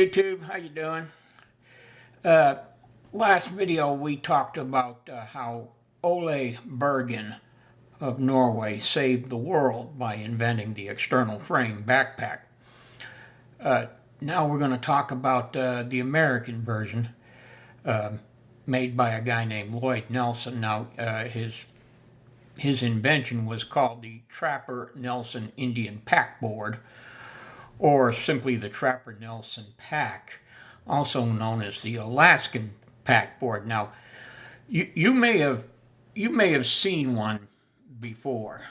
YouTube, how you doing? Last video we talked about how Ole Bergen of Norway saved the world by inventing the external frame backpack. Now we're going to talk about the American version made by a guy named Lloyd Nelson. Now his invention was called the Trapper Nelson Indian Packboard, or simply the Trapper Nelson Pack, also known as the Alaskan Packboard. Now, you may have seen one before,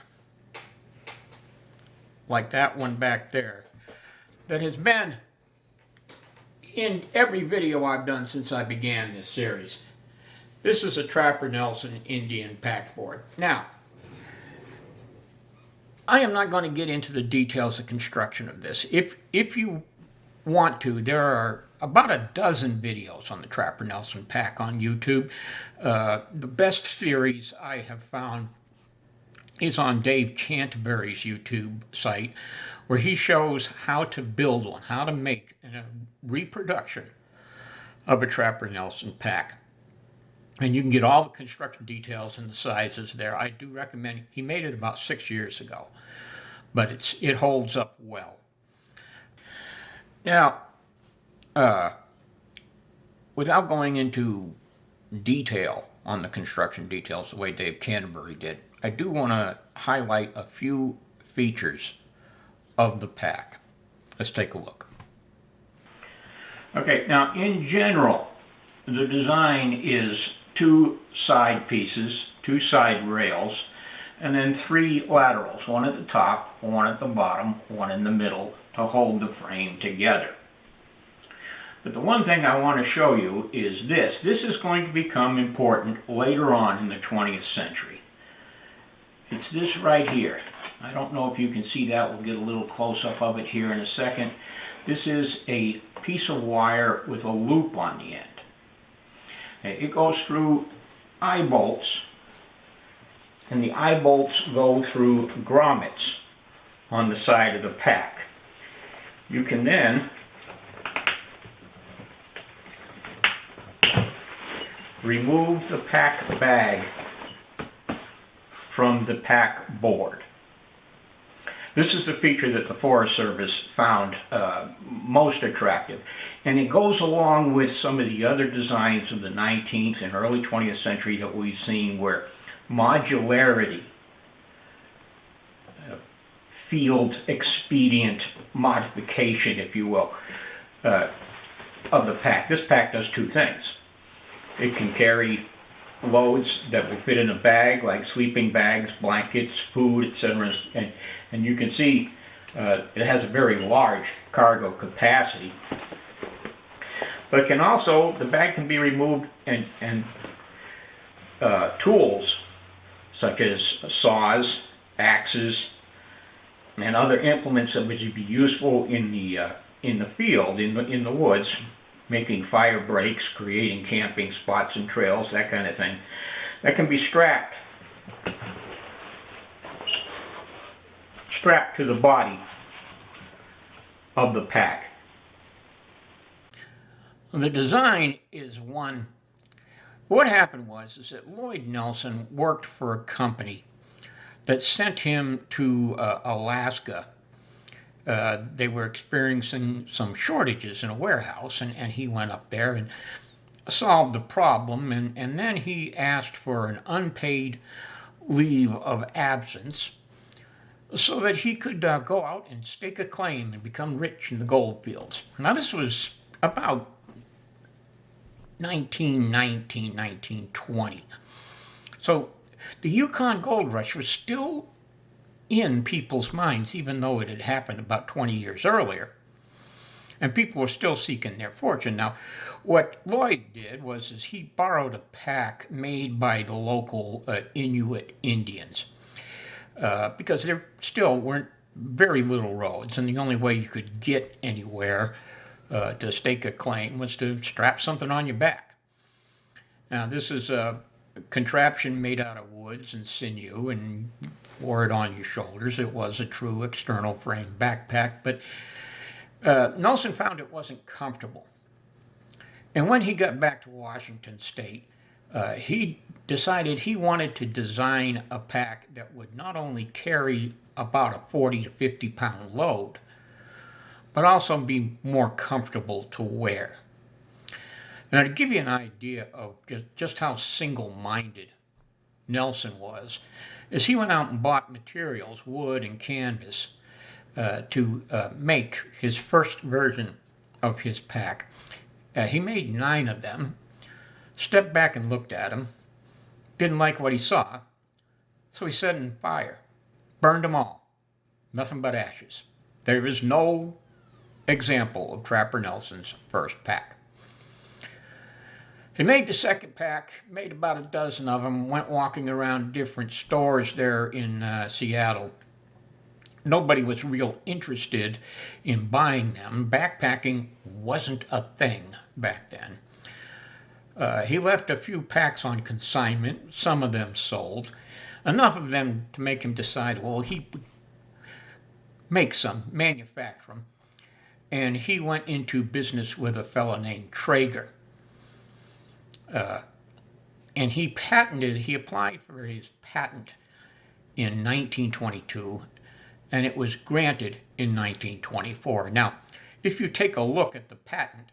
like that one back there, that has been in every video I've done since I began this series. This is a Trapper Nelson Indian Packboard. Now, I am not going to get into the details of construction of this. If you want to, there are about a dozen videos on the Trapper Nelson Pack on YouTube. The best series I have found is on Dave Canterbury's YouTube site, where he shows how to build one, how to make a reproduction of a Trapper Nelson Pack. And you can get all the construction details and the sizes there. I do recommend it. He made it about 6 years ago, but it holds up well. Now, without going into detail on the construction details the way Dave Canterbury did, I do want to highlight a few features of the pack. Let's take a look. Okay, now in general, the design is two side pieces, two side rails, and then three laterals, one at the top, one at the bottom, one in the middle, to hold the frame together. But the one thing I want to show you is this. This is going to become important later on in the 20th century. It's this right here. I don't know if you can see that. We'll get a little close-up of it here in a second. This is a piece of wire with a loop on the end. It goes through eye bolts, and the eye bolts go through grommets on the side of the pack. You can then remove the pack bag from the pack board. This is the feature that the Forest Service found most attractive, and it goes along with some of the other designs of the 19th and early 20th century that we've seen, where modularity, field expedient modification, if you will, of the pack. This pack does two things. It can carry loads that will fit in a bag, like sleeping bags, blankets, food, etc. And you can see it has a very large cargo capacity. But it can also, the bag can be removed, and tools such as saws, axes, and other implements that would be useful in the field, in the woods, making fire breaks, creating camping spots and trails, that kind of thing, that can be strapped to the body of the pack. The design is one. What happened was that Lloyd Nelson worked for a company that sent him to Alaska. They were experiencing some shortages in a warehouse, and he went up there and solved the problem, and then he asked for an unpaid leave of absence so that he could go out and stake a claim and become rich in the gold fields. Now, this was about 1919, 1920. So the Yukon Gold Rush was still in people's minds, even though it had happened about 20 years earlier. And people were still seeking their fortune. Now, what Lloyd did was he borrowed a pack made by the local Inuit Indians, because there still weren't very little roads, and the only way you could get anywhere to stake a claim was to strap something on your back. Now, this is a contraption made out of woods and sinew, and wore it on your shoulders. It was a true external frame backpack, but Nelson found it wasn't comfortable. And when he got back to Washington State, he decided he wanted to design a pack that would not only carry about a 40 to 50 pound load, but also be more comfortable to wear. Now, to give you an idea of just how single-minded Nelson was, is he went out and bought materials, wood and canvas, to make his first version of his pack. He made 9 of them, stepped back and looked at them, didn't like what he saw, so he set them on fire, burned them all, nothing but ashes. There is no example of Trapper Nelson's first pack. He made the second pack, made about a dozen of them, went walking around different stores there in Seattle. Nobody was real interested in buying them. Backpacking wasn't a thing back then. He left a few packs on consignment. Some of them sold. Enough of them to make him decide, well, he would make some, manufacture them. And he went into business with a fellow named Traeger. And he applied for his patent in 1922, and it was granted in 1924. Now, if you take a look at the patent,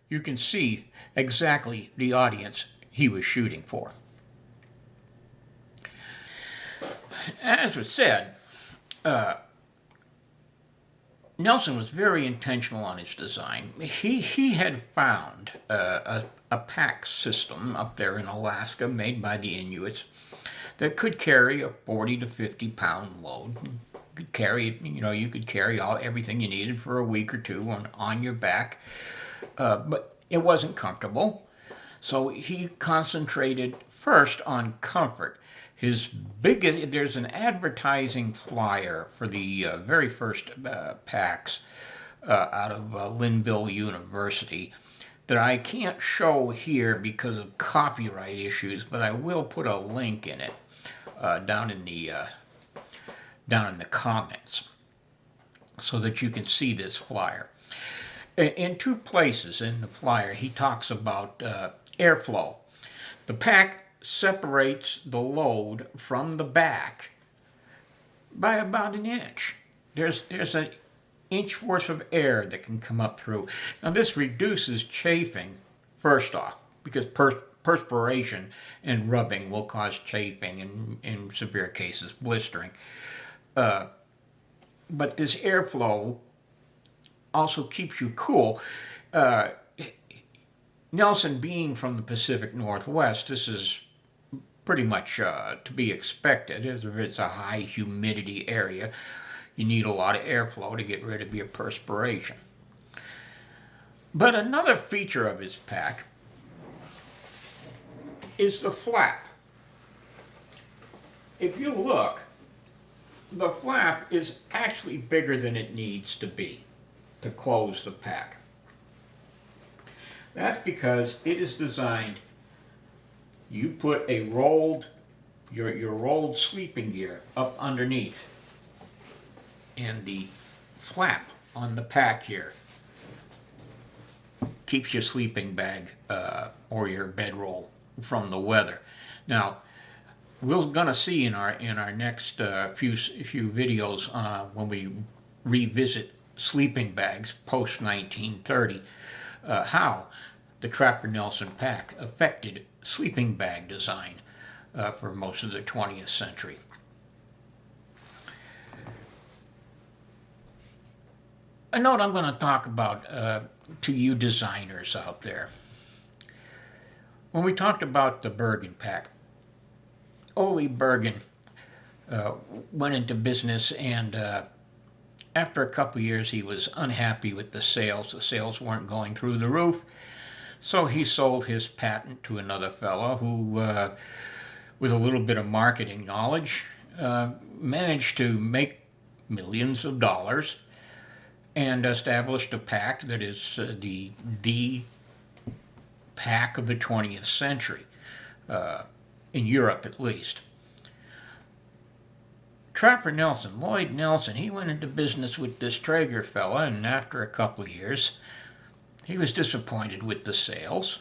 you can see exactly the audience he was shooting for. As was said, Nelson was very intentional on his design. He had found a pack system up there in Alaska made by the Inuits that could carry a 40 to 50 pound load. Could carry, you could carry everything you needed for a week or two on your back, but it wasn't comfortable. So he concentrated first on comfort. There's an advertising flyer for the very first packs out of Linville University that I can't show here because of copyright issues, but I will put a link in it down in the comments so that you can see this flyer. In 2 places in the flyer, he talks about airflow. The pack separates the load from the back by about an inch. There's an inch worth of air that can come up through. Now this reduces chafing, first off, because perspiration and rubbing will cause chafing and in severe cases blistering. But this airflow also keeps you cool. Nelson being from the Pacific Northwest, this is pretty much to be expected. If it's a high humidity area, you need a lot of airflow to get rid of your perspiration. But another feature of his pack is the flap. If you look, the flap is actually bigger than it needs to be to close the pack. That's because it is designed, you put a your rolled sleeping gear up underneath, and the flap on the pack here keeps your sleeping bag or your bedroll from the weather. Now, we're going to see in our next few videos when we revisit sleeping bags post 1930 how the Trapper Nelson pack affected sleeping bag design for most of the 20th century. A note I'm going to talk about to you designers out there. When we talked about the Bergen pack, Ole Bergen went into business, and after a couple years he was unhappy with the sales. The sales weren't going through the roof, so he sold his patent to another fellow who, with a little bit of marketing knowledge, managed to make millions of dollars and established a pack that is the pack of the 20th century, in Europe at least. Trapper Nelson, Lloyd Nelson, he went into business with this Traeger fella, and after a couple of years, he was disappointed with the sales,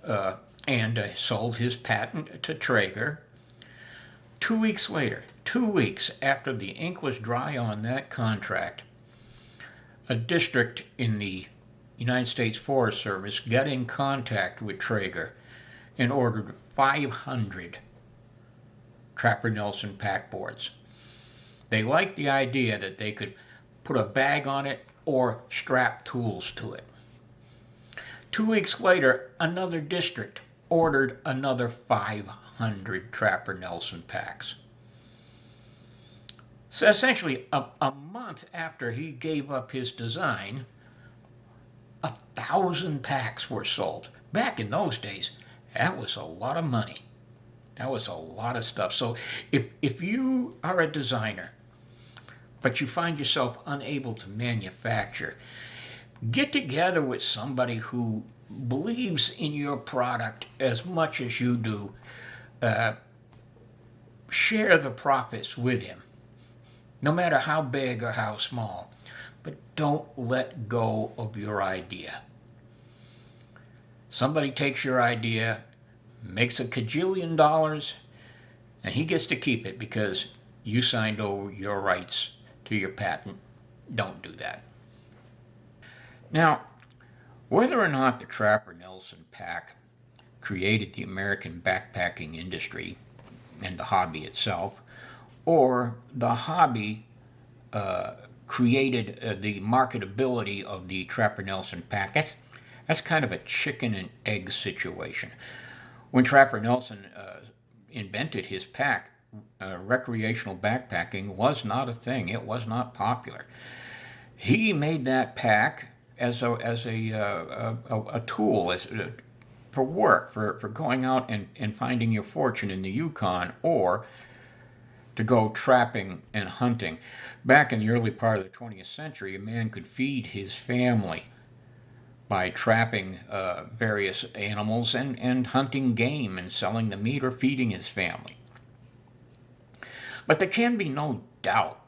and sold his patent to Traeger. 2 weeks later, 2 weeks after the ink was dry on that contract, a district in the United States Forest Service got in contact with Traeger and ordered 500 Trapper Nelson pack boards. They liked the idea that they could put a bag on it or strap tools to it. 2 weeks later, another district ordered another 500 Trapper Nelson packs. So essentially, a month after he gave up his design, 1,000 packs were sold. Back in those days, that was a lot of money. That was a lot of stuff. So if you are a designer, but you find yourself unable to manufacture, get together with somebody who believes in your product as much as you do. Share the profits with him, no matter how big or how small. But don't let go of your idea. Somebody takes your idea, makes $1 kajillion, and he gets to keep it because you signed over your rights to your patent. Don't do that. Now, whether or not the Trapper Nelson pack created the American backpacking industry and the hobby itself, or the hobby created the marketability of the Trapper Nelson pack, that's kind of a chicken and egg situation. When Trapper Nelson invented his pack, recreational backpacking was not a thing. It was not popular. He made that pack as a tool, for work, for going out and finding your fortune in the Yukon, or to go trapping and hunting. Back in the early part of the 20th century, a man could feed his family by trapping various animals and hunting game and selling the meat or feeding his family. But there can be no doubt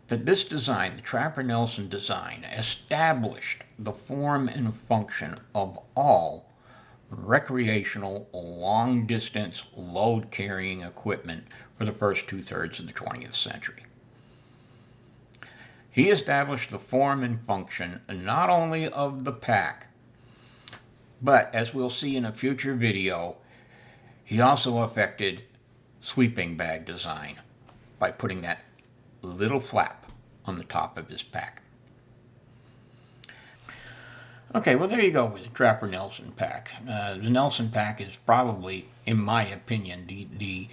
that this design, the Trapper Nelson design, established the form and function of all recreational, long-distance, load-carrying equipment for the first two-thirds of the 20th century. He established the form and function not only of the pack, but, as we'll see in a future video, he also affected sleeping bag design by putting that little flap on the top of his pack. Okay, well, there you go with the Trapper Nelson pack. The Nelson pack is probably, in my opinion, the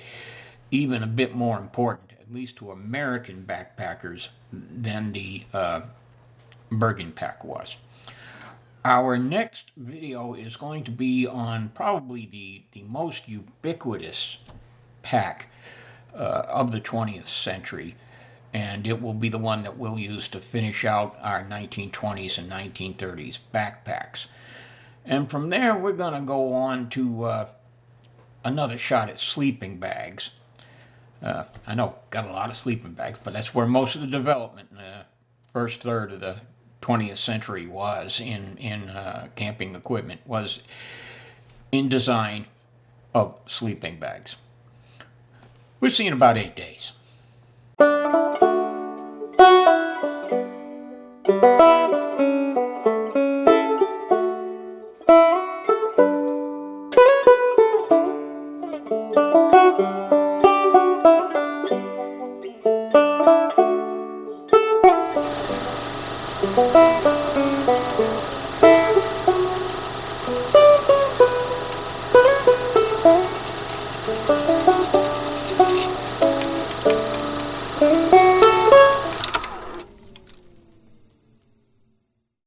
even a bit more important, at least to American backpackers, than the Bergen pack was. Our next video is going to be on probably the most ubiquitous pack of the 20th century, and it will be the one that we'll use to finish out our 1920s and 1930s backpacks. And from there, we're going to go on to another shot at sleeping bags. I know, got a lot of sleeping bags, but that's where most of the development in the first third of the 20th century was in camping equipment, was in design of sleeping bags. We'll see you in about 8 days.